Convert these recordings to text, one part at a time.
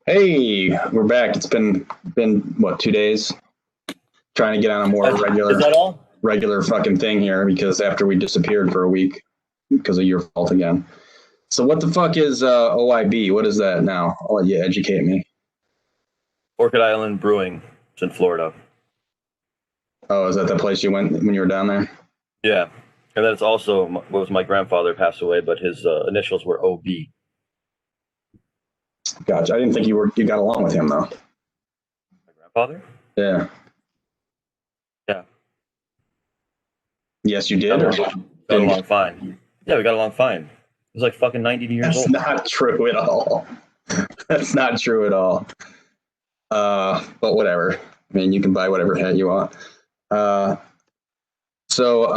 Hey, we're back. It's been what, 2 days? Trying to get on a more Is that all? regular fucking thing here because after we disappeared for a week because of your fault again. So what the fuck is OIB? What is that now? I'll let you educate me. Orchid Island Brewing. It's in Florida. Oh, is that the place you went when you were down there? Yeah. And then it's also what was my grandfather passed away, but his initials were OB. Gotcha. I didn't think you got along with him though. My grandfather? Yeah. Yeah. Yes, you did. Got along fine. Yeah, we got along fine. He was like fucking 90 years That's old. not true at all. That's not true at all. But whatever. I mean, you can buy whatever hat you want. Uh, so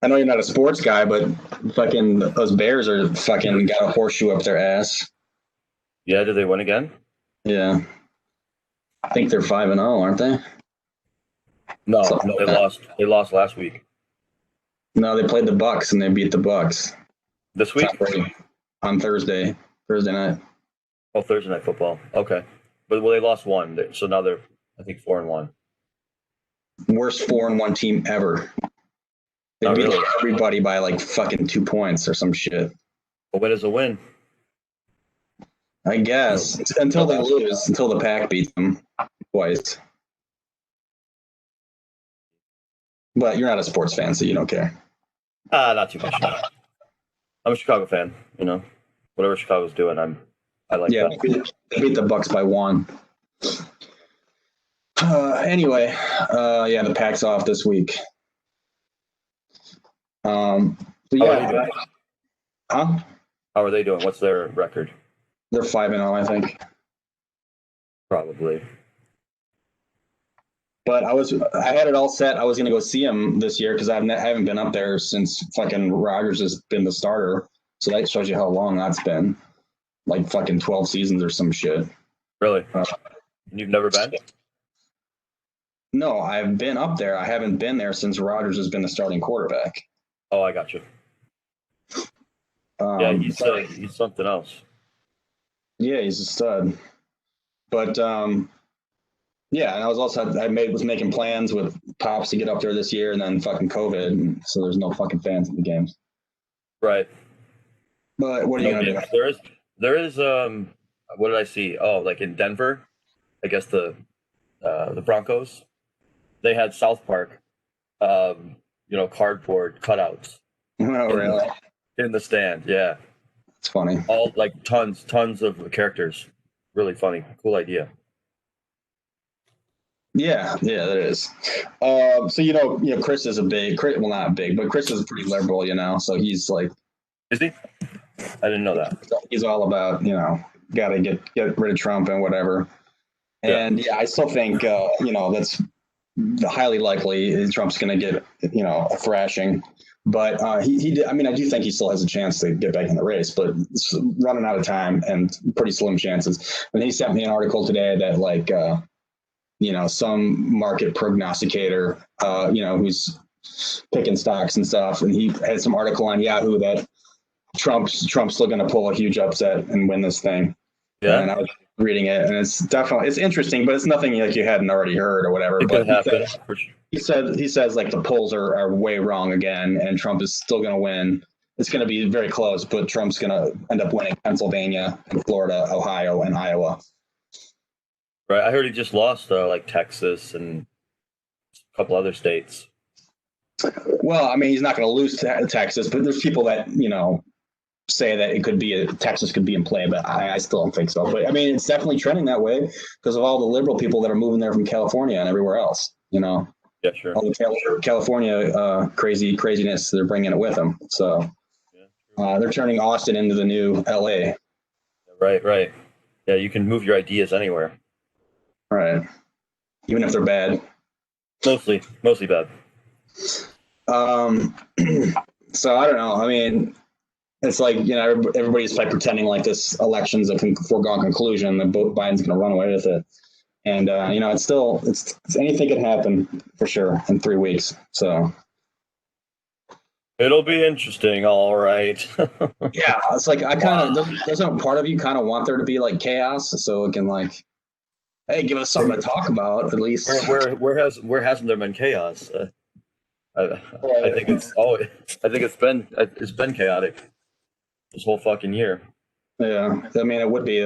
I know you're not a sports guy, but fucking those Bears are fucking got a horseshoe up their ass. Yeah, did they win again? Yeah, I think they're 5-0, aren't they? No, Something they like that. lost. They lost last week. No, they played the Bucks and they beat the Bucks. This week? On Thursday night. Oh, Thursday night football. Okay. But well, they lost one. So now they're I think 4-1. Worst 4-1 team ever. They Not beat really. everybody by like fucking 2 points or some shit. A win is a win. I guess until they lose, until the Pack beats them twice. But you're not a sports fan, so you don't care. Not too much. No. I'm a Chicago fan. Whatever Chicago's doing, I like Yeah, that. they beat the Bucks by 1. Anyway, yeah, the Pack's off this week. But How are they yeah, doing? huh? How are they doing? What's their record? They're 5-0, I think. Probably. But I had it all set. I was gonna go see him this year because I haven't been up there since fucking Rodgers has been the starter. So that shows you how long that's been, like fucking 12 seasons or some shit. Really? You've never been? No, I've been up there. I haven't been there since Rodgers has been the starting quarterback. Oh, I got you. Yeah, he's something else. Yeah, he's a stud. But yeah, and I was making plans with Pops to get up there this year, and then fucking COVID, and so there's no fucking fans in the games. Right. But what are you No gonna games. do? There is what did I see? Oh, like in Denver, I guess the Broncos. They had South Park cardboard cutouts Oh, in really? in the stand. Yeah. It's funny. All like tons of characters. Really funny. Cool idea. Yeah, that is. So Chris is well, not big, but Chris is pretty liberal, so he's like, Is he? I didn't know that. he's all about, got to get rid of Trump and whatever. Yeah. And yeah, I still think, that's highly likely Trump's going to get, a thrashing. But he did. I mean, I do think he still has a chance to get back in the race, but it's running out of time and pretty slim chances. And he sent me an article today that like, some market prognosticator, who's picking stocks and stuff, and he had some article on Yahoo that Trump's still going to pull a huge upset and win this thing. Yeah. And I was reading it, and it's interesting, but it's nothing like you hadn't already heard or whatever. It could happen. He says like the polls are way wrong again, and Trump is still going to win. It's going to be very close, but Trump's going to end up winning Pennsylvania and Florida, Ohio, and Iowa. Right. I heard he just lost like Texas and a couple other states. Well, I mean, he's not going to lose to Texas, but there's people that say that Texas could be in play, but I still don't think so. But I mean, it's definitely trending that way because of all the liberal people that are moving there from California and everywhere else. Yeah, sure. All the California craziness, they're bringing it with them. So they're turning Austin into the new LA. Right. Yeah, you can move your ideas anywhere. Right. Even if they're bad. Mostly bad. So I don't know. I mean, it's like, everybody's like pretending like this election's a foregone conclusion that Biden's going to run away with it. And, it's anything can happen for sure in 3 weeks. So It'll be interesting, all right. Yeah, it's like I kind of doesn't part of you kind of want there to be like chaos so it can like, hey, give us something to talk about at least. Where hasn't there been chaos? I Right. think it's been chaotic this whole fucking year. Yeah, I mean it would be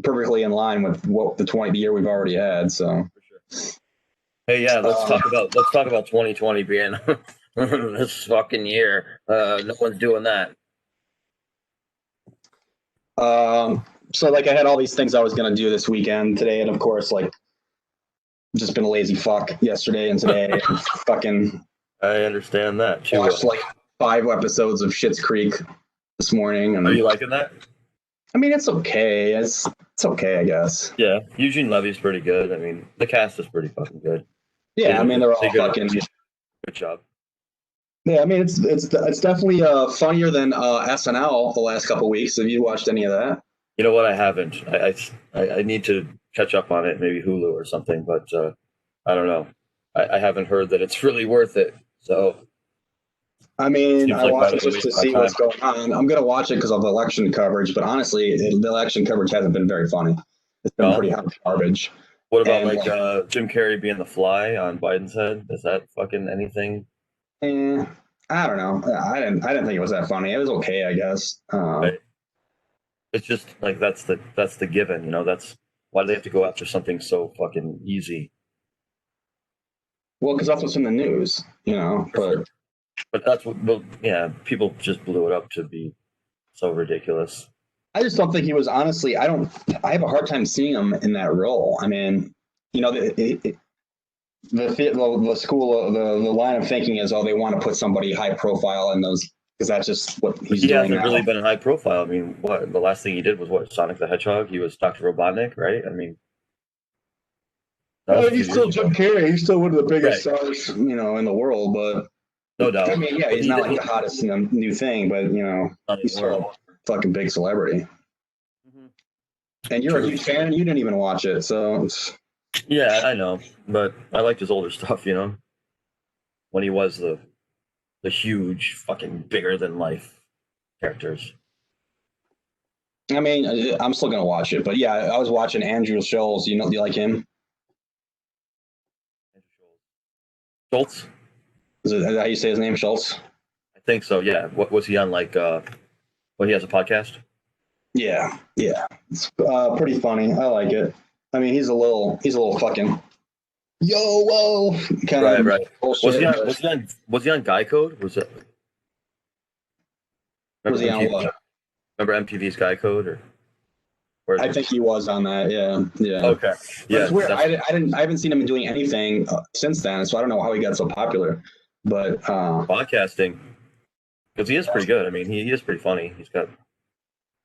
perfectly in line with what the year we've already had. So For sure. Hey, yeah, um, let's talk about 2020 being this fucking year. No one's doing that. um, so like I had all these things I was gonna do this weekend today, and of course like just been a lazy fuck yesterday and today. And fucking I understand that too watched well. like 5 episodes of Schitt's Creek this morning, Are and you liking that? I mean it's okay. It's okay, I guess. Yeah, Eugene Levy's pretty good. I mean, the cast is pretty fucking good. Yeah, I mean they're all They did a fucking. good job. Yeah, I mean it's definitely funnier than SNL the last couple weeks. Have you watched any of that? You know what? I haven't. I need to catch up on it, maybe Hulu or something. But I don't know. I haven't heard that it's really worth it. So I mean, seems I like watch might it have been just to wasting my see what's time. going on. I'm gonna watch it because of the election coverage, but honestly, the election coverage hasn't been very funny. It's been No. pretty hot garbage. What about And like like, Jim Carrey being the fly on Biden's head? Is that fucking anything? eh, I don't know. I didn't think it was that funny. It was okay, I guess. Right. It's just like that's the given. You know, that's why do they have to go after something so fucking easy. Well, because that's what's in the news, you know. For But sure. But that's what. Well, yeah, people just blew it up to be so ridiculous. I just don't think he was honestly. I don't. I have a hard time seeing him in that role. I mean, you know, the school the line of thinking is, oh, they want to put somebody high profile in those because that's just what But he's he doing hasn't now. really been high profile. I mean, what the last thing he did was what Sonic the Hedgehog. He was Doctor Robotnik, right? I mean, that was a few He's years still Jim ago. Carrey. He's still one of the biggest Right, stars, in the world. But no I doubt. mean, yeah, But he's not like the hottest new thing, but not he's still anymore. a fucking big celebrity. Mhm. And you're a True. huge fan, and you didn't even watch it, so Yeah, I know, but I liked his older stuff. You know, when he was the huge, fucking bigger than life characters. I mean, I'm still gonna watch it. But yeah, I was watching Andrew Schulz. Do you like him? Schultz, Is that how you say his name, Schultz? I think so. Yeah. What was he on? Like, what he has a podcast? Yeah, yeah, it's pretty funny. I like it. I mean, he's a little fucking yo whoa kind Right, of right. Was he bullshit. on? But Was he on Guy Code? Was it? was Remember he on MTV? what? Remember MTV's Guy Code or where? I think he was on that. Yeah, yeah. Okay. But it's Yeah, weird. that's I haven't seen him doing anything since then, so I don't know how he got so popular. But podcasting because he is pretty good. I mean, he is pretty funny. He's got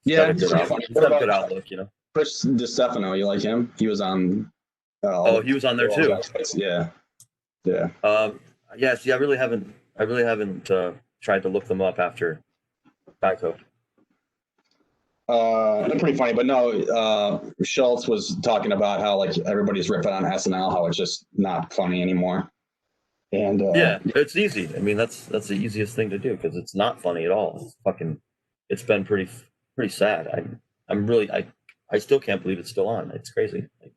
yeah, a he's good pretty outlook. funny. He's What got a about good outlook, you know. Chris DiStefano? You like him? He was on all Oh, the he was on there too. yeah, yeah. Um, yeah. See, I really haven't tried to look them up after Guy Code. They're pretty funny, but no. Schultz was talking about how like everybody's ripping on SNL, how it's just not funny anymore. And Yeah, it's easy. I mean, that's the easiest thing to do because it's not funny at all. It's fucking. It's been pretty sad. I'm really I still can't believe it's still on. It's crazy. Like,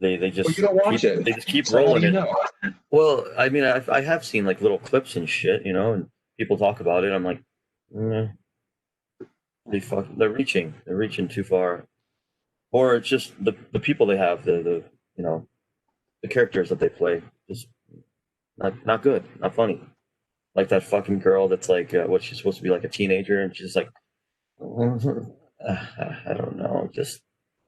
they well, just you don't watch it, they just keep so how do rolling you it. know? Well, I mean, I have seen like little clips and shit, you know, and people talk about it. I'm like, they're reaching too far, or it's just the people they have, the you know the characters that they play, just not good, not funny. Like that fucking girl that's like, what she's supposed to be like a teenager, and she's like, I don't know, just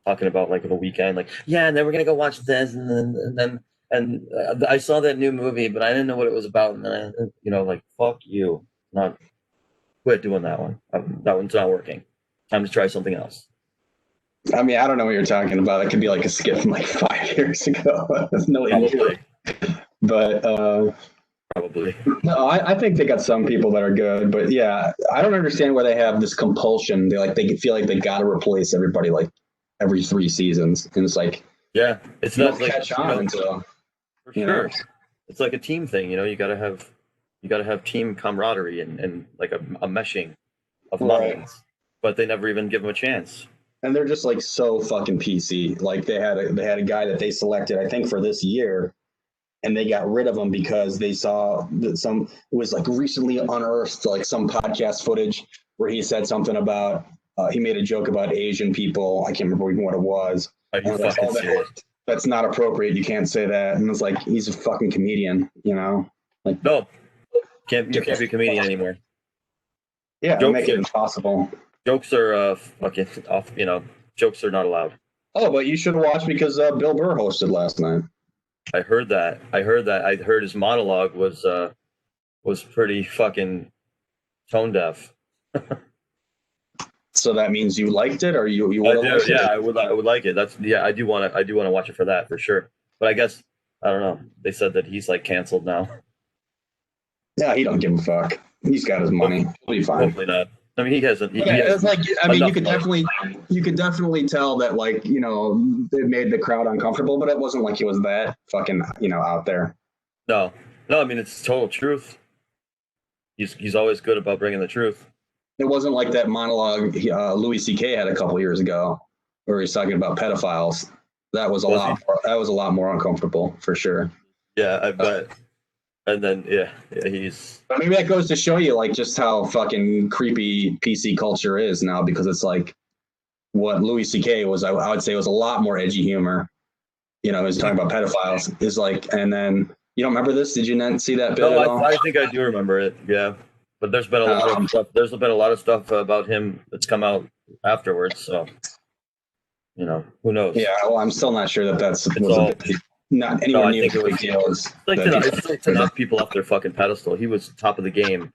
talking about like the weekend, like yeah, and then we're gonna go watch this, and I saw that new movie, but I didn't know what it was about, and then like fuck you, not quit doing that one. That one's not working. Time to try something else. I mean, I don't know what you're talking about. It could be like a skit from like 5 years ago. It's no new. Probably, But probably. no, I think they got some people that are good. But yeah, I don't understand why they have this compulsion. They feel like they got to replace everybody like every 3 seasons, and it's like Yeah, it's you not don't like catch on until for you know. sure. It's like a team thing, you know. You got to have You got to have team camaraderie and like a meshing of Right. minds. But they never even give him a chance. And they're just like so fucking PC. Like they had a guy that they selected, I think, for this year, and they got rid of him because they saw that it was like recently unearthed, like some podcast footage where he said something about he made a joke about Asian people. I can't remember even what it was. Are you And like, fucking serious? that's not appropriate. You can't say that. And it's like he's a fucking comedian, you know? Like No, you can't be a comedian anymore. yeah, Jokes make it impossible. jokes are fucking off. You know, jokes are not allowed. Oh, but you should watch because Bill Burr hosted last night. I heard that. I heard his monologue was pretty fucking tone deaf. So that means you liked it, or you I would have do, yeah. I would like it. That's yeah. I do want to watch it for that for sure. But I guess I don't know. They said that he's like canceled now. Yeah, he don't give a fuck. He's got his money. He'll be fine. Hopefully not. I mean, he hasn't. He Yeah, has it's like I mean, enough money. you could definitely tell that like it made the crowd uncomfortable, but it wasn't like he was that fucking out there. No, no. I mean, it's total truth. He's always good about bringing the truth. It wasn't like that monologue Louis C.K. had a couple years ago, where he's talking about pedophiles. That was That was a lot more uncomfortable for sure. Yeah, I bet. And then yeah, he's. But maybe that goes to show you like just how fucking creepy PC culture is now, because it's like what Louis C.K. was. I would say was a lot more edgy humor. He was talking about pedophiles. Is like, and then you don't remember this? Did you not see that bit No, at all? I think I do remember it. Yeah, but there's been a lot of stuff. There's been a lot of stuff about him that's come out afterwards. So who knows? Yeah, well, I'm still not sure that that's not No, anywhere I near think the it was big deal. it's like to knock people off their fucking pedestal. He was top of the game,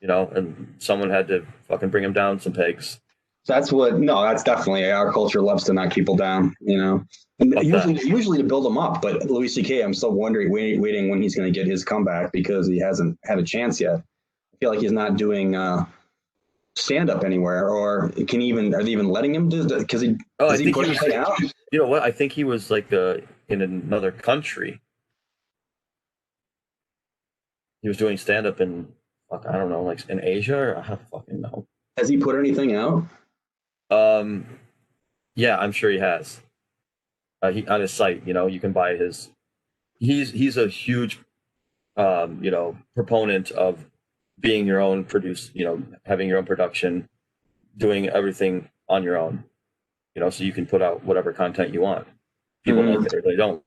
and someone had to fucking bring him down some pegs. That's definitely our culture loves to knock people down, and usually to build them up. But Louis C.K., I'm still waiting when he's going to get his comeback, because he hasn't had a chance yet. I feel like he's not doing stand up anywhere, or are they even letting him do that? Because I think he was out? You know what? I think he was like in another country. He was doing stand up in I don't know, like in Asia, or I don't fucking know. Has he put anything out? Yeah, I'm sure he has. He on his site, you can buy his. He's a huge, proponent of being your own having your own production, doing everything on your own, so you can put out whatever content you want. People like it or they don't,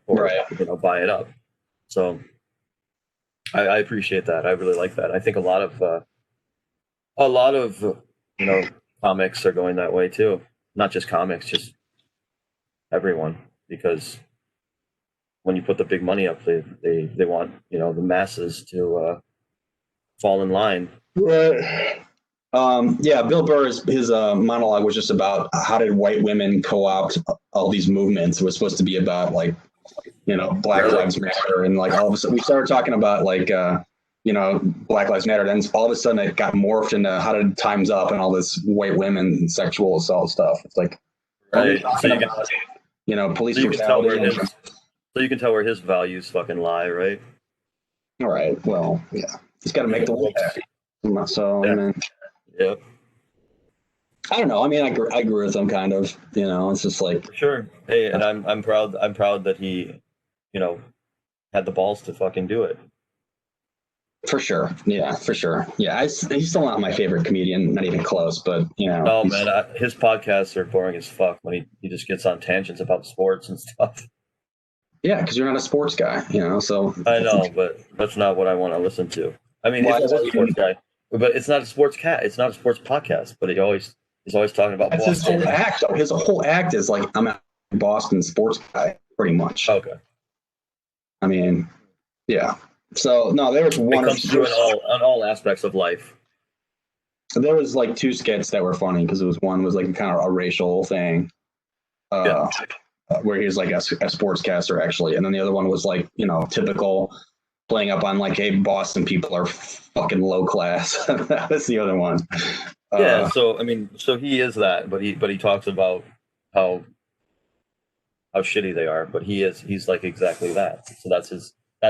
or right. Buy it up. So I appreciate that. I really like that. I think a lot of comics are going that way too. Not just comics, just everyone, because when you put the big money up, they want the masses to fall in line. Right. Yeah, Bill Burr's his monologue was just about how did white women co-opt all these movements. It was supposed to be about like Black Lives Matter, and like all of a sudden we started talking about like Black Lives Matter. Then all of a sudden it got morphed into how did Time's Up and all this white women sexual assault stuff. It's like right. So police brutality. So you can tell where his values fucking lie, right? All right. Well, yeah, he's got to make the world happy. So yeah. I mean, yeah. I don't know. I mean, I agree with him kind of. It's just like for sure. Hey, and I'm proud. I'm proud that he, had the balls to fucking do it. For sure. Yeah, for sure. Yeah, he's still not my favorite comedian, not even close. But no man, his podcasts are boring as fuck when he just gets on tangents about sports and stuff. Yeah, because you're not a sports guy, So I know, but that's not what I want to listen to. I mean, he's a sports guy, but it's not a sports It's not a sports podcast. But he's always talking about. That's Boston. His whole act. Though. His whole act is like I'm a Boston sports guy, pretty much. Okay. I mean, yeah. So no, there was one. It comes through on all aspects of life. There was like two skits that were funny because one was like kind of a racial thing, where he was like a sportscaster actually, and then the other one was like typical playing up on like, hey, Boston people are fucking low class. That's the other one. Yeah. So I mean, he is that, but he talks about how shitty they are, but he's like exactly that. So that's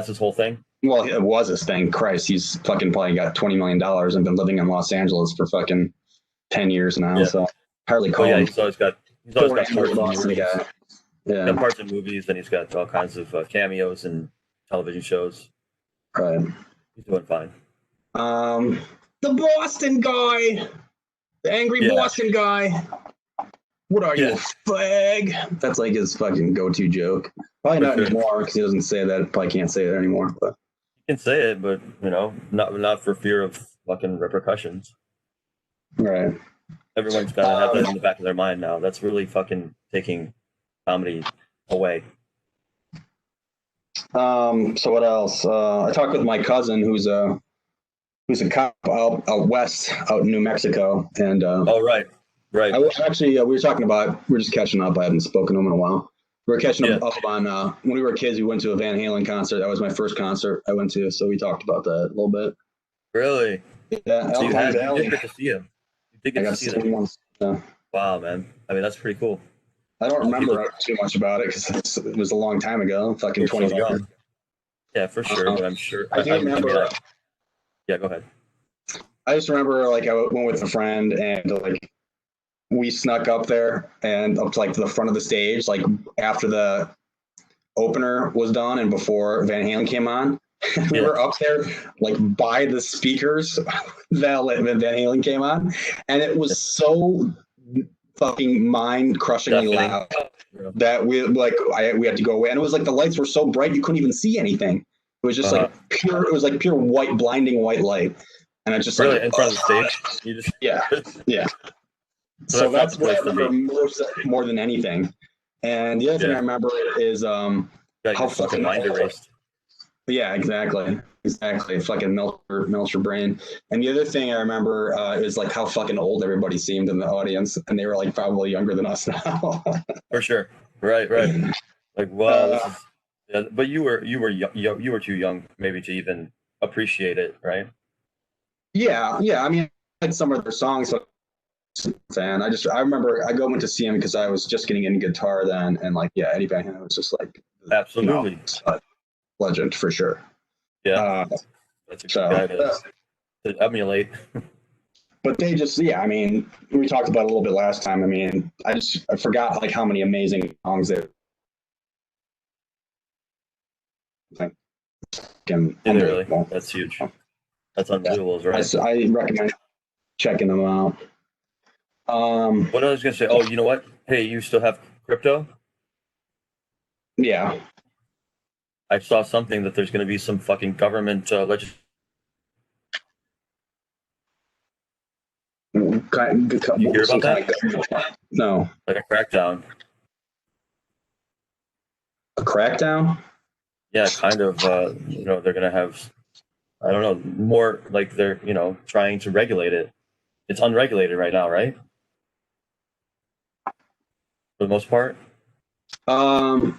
his whole thing. Well, it was his thing. Christ, he's fucking probably got $20 million and been living in Los Angeles for fucking 10 years now. Yeah. So hardly Oh call yeah, him he's always got parts in Boston movies. guy. Yeah. Got parts in movies, and he's got all kinds of cameos in television shows. Right. He's doing fine. The Boston guy, the angry Boston guy. What are you, a fag? That's like his fucking go-to joke. Probably not anymore because he doesn't say that. Probably can't say it anymore. But you can say it, but not for fear of fucking repercussions. Right. Everyone's got to have that in the back of their mind now. That's really fucking taking comedy away. So what else? I talked with my cousin who's a cop out west, out in New Mexico, and oh right. We were talking about, we're just catching up. I haven't spoken to him in a while. We were catching up on when we were kids. We went to a Van Halen concert. That was my first concert I went to, so we talked about that a little bit. Really? Yeah. So you did get to see him. You did get to see him once. Yeah. Wow, man. I mean, that's pretty cool. I don't remember too much about it because it was a long time ago. Fucking 20 years. Yeah, for sure. But I'm sure. I remember. Yeah, go ahead. I just remember I went with a friend and we snuck up there and up to the front of the stage, after the opener was done and before Van Halen came on. We were up there by the speakers that Van Halen came on, and it was so fucking mind-crushingly loud that we had to go away. And it was the lights were so bright you couldn't even see anything. It was just pure. It was pure white, blinding white light, and it just really in front of the stage. You just yeah. So that's what I remember more than anything. And the other thing I remember is how fucking mind erased. Yeah, exactly. Fucking melts your brain. And the other thing I remember is how fucking old everybody seemed in the audience, and they were probably younger than us now. For sure. Right. Wow. But you were too young maybe to even appreciate it, right? Yeah. I mean, I had some of their songs. Fan. I remember I went to see him because I was just getting into guitar then, and Eddie Van Halen was just absolutely legend for sure. Yeah, that's a good guy to emulate. But they just I mean, we talked about it a little bit last time. I mean, I forgot how many amazing songs they. Really, that's huge. That's unbelievable, right? I recommend checking them out. What I was gonna say? Oh, you know what? Hey, you still have crypto? Yeah. I saw something that there's gonna be some fucking government legislation. You hear about that? No. Like a crackdown. A crackdown? Yeah, kind of. They're gonna have. I don't know. More they're trying to regulate it. It's unregulated right now, right? For the most part. I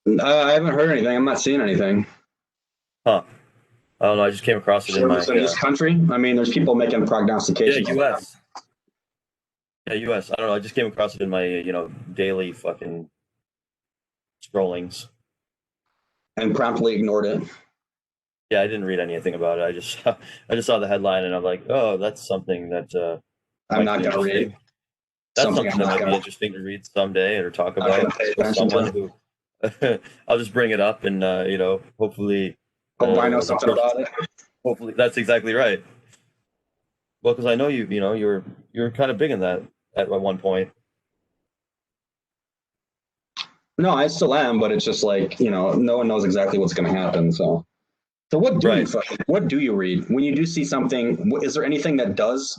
haven't heard anything. I'm not seeing anything. Huh. I don't know. I just came across it in this country. I mean, there's people making prognostications. Yeah, U.S. Yeah, U.S. I don't know. I just came across it in my daily fucking scrollings. And promptly ignored it. Yeah, I didn't read anything about it. I just saw the headline and I'm like, oh, that's something that I'm not going to read. That's something that might be interesting to read someday or talk about with someone who. I'll just bring it up and hopefully. Hope I know something about it. Hopefully, that's exactly right. Well, because I know you're kind of big in that at one point. No, I still am, but it's just no one knows exactly what's going to happen. So what do you read when you do see something? Is there anything that does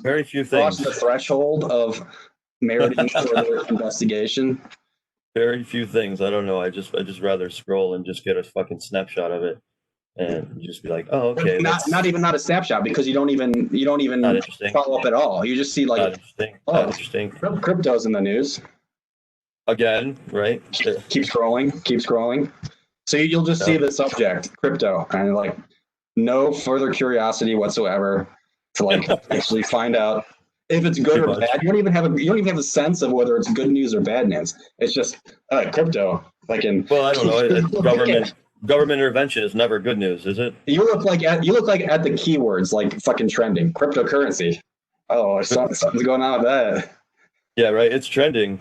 very few cross things the threshold of meriting further investigation? Very few things. I don't know. I just rather scroll and just get a fucking snapshot of it and just be like, oh, okay. Not even a snapshot because you don't even follow up at all. You just see not interesting. Crypto's in the news. Again, right? Keep scrolling. So you'll just see the subject, crypto, and no further curiosity whatsoever to actually find out if it's good or bad. You don't even have a sense of whether it's good news or bad news. It's just crypto. Well, I don't know. Government intervention is never good news, is it? You look like at the keywords like fucking trending cryptocurrency. Oh, something's going on with that. Yeah, right. It's trending.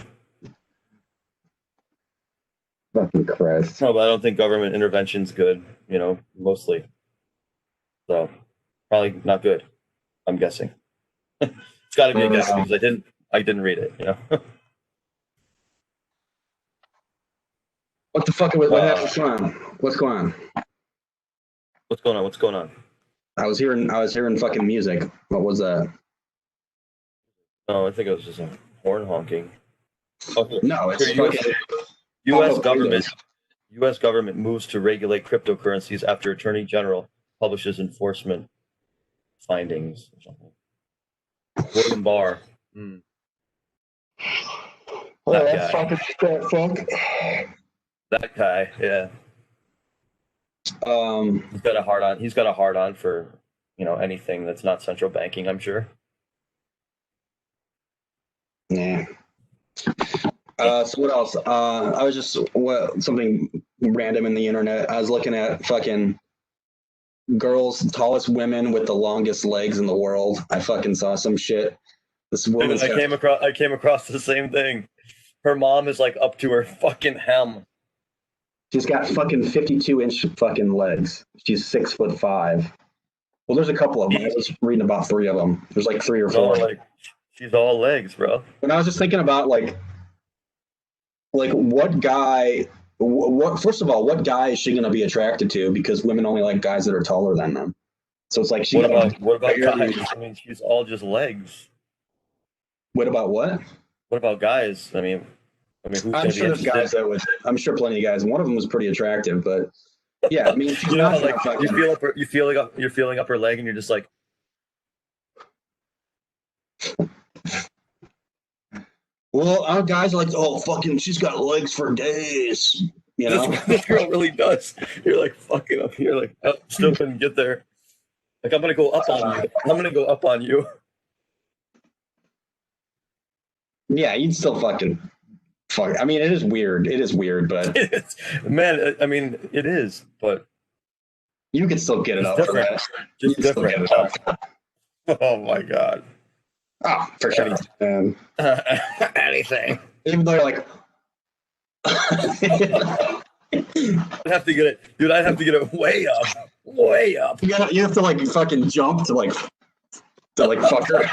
Fucking Christ. No, but I don't think government intervention's good. Mostly. So probably not good. I'm guessing. It's got to be a guess because I didn't read it. What the fuck? What happened? What's going on? What's going on? What's going on? I was hearing fucking music. What was that? Oh, I think it was just a horn honking. Okay. No, it's Here, fucking. U.S. government moves to regulate cryptocurrencies after Attorney General publishes enforcement findings or something. William Barr. That fucking fuck. That guy, yeah. He's got a hard on for anything that's not central banking, I'm sure. Yeah. So what else? I was just something random in the internet. I was looking at fucking tallest women with the longest legs in the world. I fucking saw some shit. This woman. I came across the same thing. Her mom is like up to her fucking hem. She's got fucking 52-inch fucking legs. She's 6'5". Well, there's a couple of them. I was reading about 3 of them. There's like 3 or 4. She's all legs, bro. And I was just thinking about like what guy. First of all, what guy is she going to be attracted to? Because women only like guys that are taller than them. So it's like what about guys? I mean, she's all just legs. What about what? What about guys? I mean, who's going to be sure there's guys that would. I'm sure plenty of guys. One of them was pretty attractive, but yeah, I mean, you're feeling up her leg, and you're just like, well, our guys are like, oh, fucking, she's got legs for days. This girl really does. You're like fucking up here, like, oh, still couldn't get there. Like, I'm gonna go up on you. I'm gonna go up on you. Yeah, you'd still fucking fuck. I mean, it is weird. It is weird, but man, I mean, it is, but you can still get it up different. for that. Just different. Oh my god. Oh, for sure. Anything. Even though you're like, I'd have to get it, dude. I'd have to get it way up, way up. You have to like fucking jump to fuck her.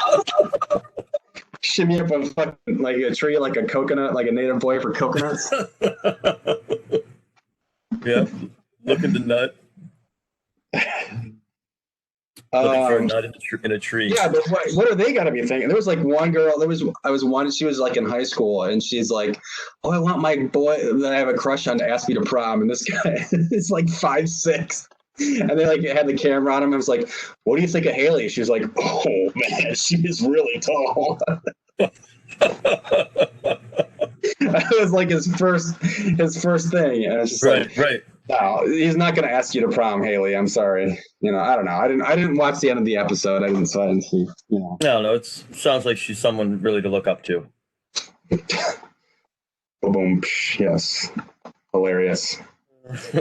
Shimmy up a fucking like a tree, like a coconut, like a native boy for coconuts. Yeah, looking to nut. Looking for a nut in a tree. Yeah, but what are they gotta be thinking? There was like one girl. She was like in high school, and she's like, "Oh, I want my boy that I have a crush on to ask me to prom." And this guy is like 5'6", and they like had the camera on him. I was like, "What do you think of Haley?" She was like, "Oh man, she is really tall." That was like his first thing, and I was just right. No, he's not going to ask you to prom, Haley. I'm sorry. I don't know. I didn't watch the end of the episode. I didn't see. No. It sounds like she's someone really to look up to. Boom. Yes. Hilarious.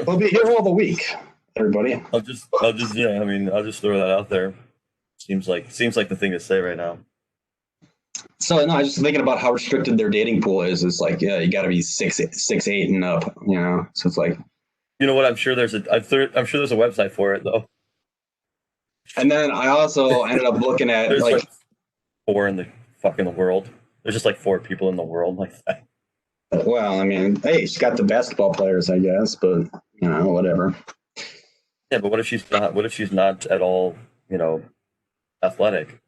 We'll be here all the week, everybody. I'll just I'll just throw that out there. Seems like the thing to say right now. So no, I was just thinking about how restricted their dating pool is. It's like, yeah, you got to be 6'8" and up. So it's like. You know what? I'm sure there's a website for it though. And then I also ended up looking at like 4 in the world. There's just like 4 people in the world like that. Well, I mean, hey, she's got the basketball players, I guess, but whatever. Yeah, but what if she's not? What if she's not at all? Athletic.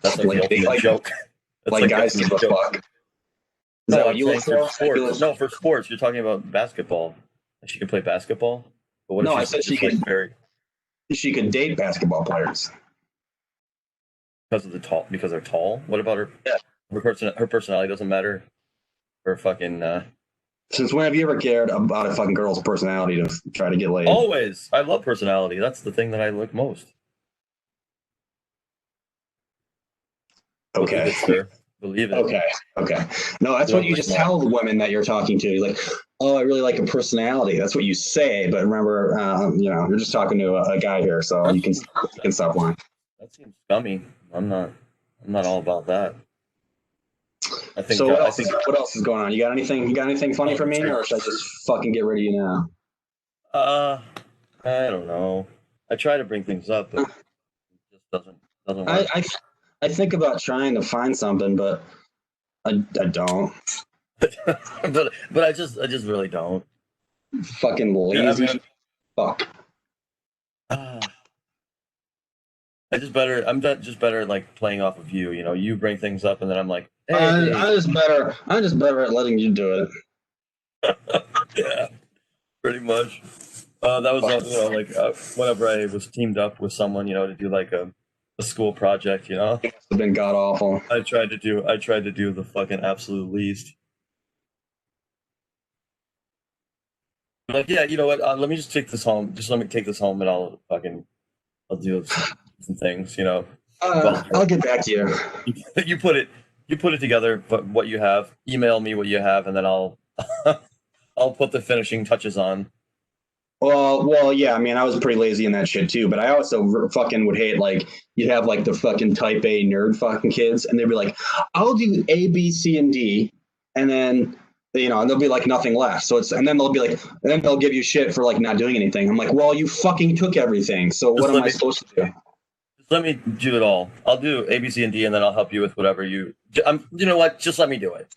That's like the ultimate joke. That's like guys give a fuck. No, for sports. No, for sports. You're talking about basketball. She can play basketball. But what if I said she could date basketball players because they're tall. What about her? Yeah. Her personality doesn't matter. Her fucking. Since when have you ever cared about a fucking girl's personality to try to get laid? Always. I love personality. That's the thing that I like most. Okay. Believe it. Okay. Okay. No, that's what Don't you believe just that. tell the women that you're talking to. You're like, oh, I really like a personality. That's what you say. But remember, you're just talking to a guy here, so That you seems can that stop seems lying. that seems scummy. I'm not all about that. So I think what else is going on? You got anything funny for me, or should I just fucking get rid of you now? uh I don't know. I try to bring things up, but it just doesn't I, work. I I think about trying to find something, but I don't. But I just really don't. Fucking Yeah, I lazy mean, fuck. uh, I'm just better at like playing off of you. You know, you bring things up, and then I'm like, hey, I'm just better at letting you do it. yeah, pretty much. That was you know like whenever I was teamed up with someone, you know, to do like a school project, you know, It's been god awful. I tried to do the fucking absolute least. Like, yeah, you know what? Let me just take this home. Just let me take this home, and I'll do some things. You know, well, I'll get back to you. you put it together. But what you have, email me what you have, and then I'll I'll put the finishing touches on. Well, yeah. I mean, I was pretty lazy in that shit too. But I also fucking would hate like you'd have like the fucking type A nerd fucking kids, and they'd be like, "I'll do A, B, C, and D," and then and there'll be like nothing left. So and then they'll be like, and then they'll give you shit for like not doing anything. I'm like, well, you fucking took everything. So what Just am let I me supposed to do? just let me do it all. I'll do A, B, C, and D, and then I'll help you with whatever you. You know what? Just let me do it.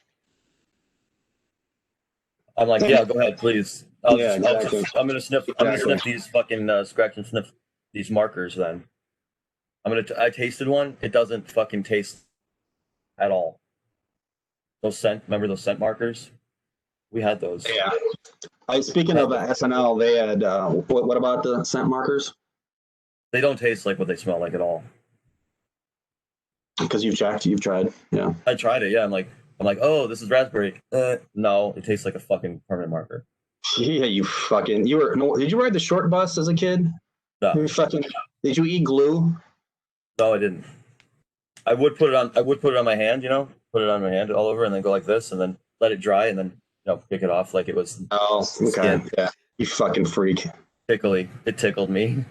I'm like, yeah, go ahead, please. Yeah, exactly. I'm gonna Exactly. sniff these fucking scratch and sniff these markers. Then I tasted one. It doesn't fucking taste at all. Remember those scent markers? We had those. Yeah. Speaking I had of those. SNL, they had what about the scent markers? They don't taste like what they smell like at all. Because you've tried. Yeah. I tried it. Yeah, I'm like, oh, this is raspberry. No, it tastes like a fucking permanent marker. Yeah, you fucking you were no, did you ride the short bus as a kid? No, You fucking did you eat glue? no, I didn't. I would put it on. I would put it on my hand. You know, put it on my hand all over, and then go like this, and then let it dry, and then pick it off like it was Oh, okay. skin. Yeah. You fucking freak. Tickly. It tickled me.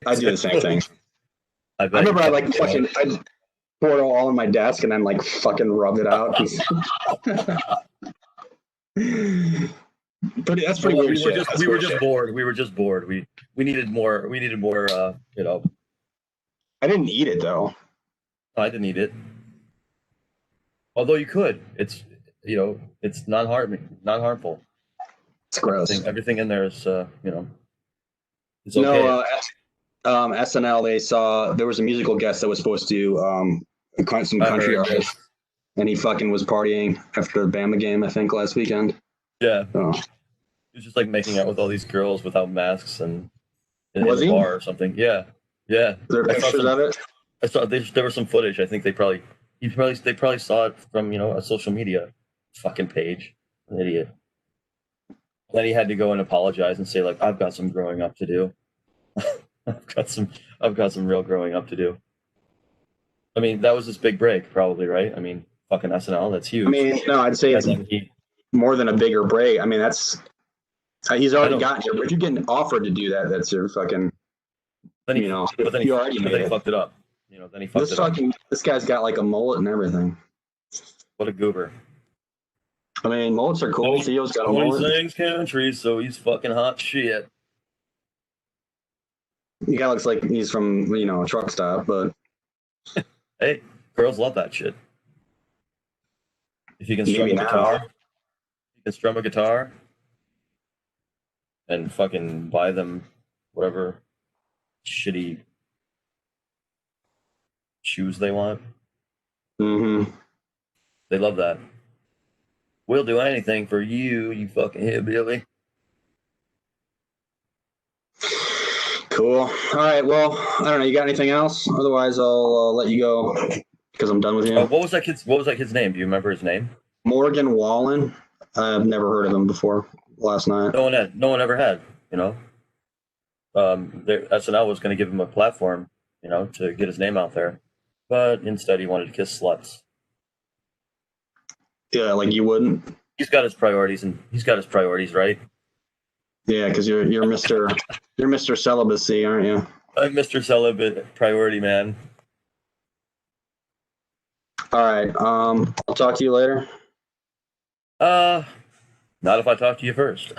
I do the same thing. I I bet you remember I fucking like did. fucking I pour it all on my desk and then like fucking rub it out. That's pretty Well, weird shit. That's we were weird just shit. bored. We were just bored. We needed more. We needed more. I didn't eat it though. I didn't eat it. Although you could. It's it's non harmful. It's gross. Everything in there is it's No, okay. SNL. They saw there was a musical guest that was supposed to some I country heard artist, this. and he fucking was partying after the Bama game. I think last weekend. Yeah, So, he was just like making out with all these girls without masks and in was the he? bar or something. Yeah, yeah. There are I saw pictures some. of it. There was some footage. I think they probably saw it from a social media fucking page. An idiot. Then he had to go and apologize and say like I've got some growing up to do. I've got some real growing up to do. I mean, that was his big break, probably, right? I mean, fucking SNL, that's I huge. mean, no, I'd say And it's then he, more than a bigger break. I mean, that's he's I already don't. gotten here. If you're getting offered to do that, that's your fucking. You already But then made he it. fucked it up. Then he fucked it up. This guy's got like a mullet and everything. What a goober. I mean, mullets are cool. Theo's got a Tony mullet. sings country, so he's fucking hot shit. He kind of looks like he's from a truck stop, but Hey, girls love that shit. If you can maybe strum a now. guitar, you can strum a guitar and fucking buy them whatever shitty shoes they want. Mm-hmm. They love that. We'll do anything for you, you fucking hillbilly. Cool. All right. Well, I don't know. You got anything else? Otherwise, I'll let you go because I'm done with you. What was that kid's name? Do you remember his name? Morgan Wallen. I've never heard of him before. Last night. No one ever had. You know, SNL was going to give him a platform, to get his name out there, but instead he wanted to kiss sluts. Yeah, like you wouldn't. He's got his priorities, and he's got his priorities right. Yeah, because you're Mr. Celibacy, aren't you? I'm Mr. Celibate, priority man. All right. I'll talk to you later. Not if I talk to you first.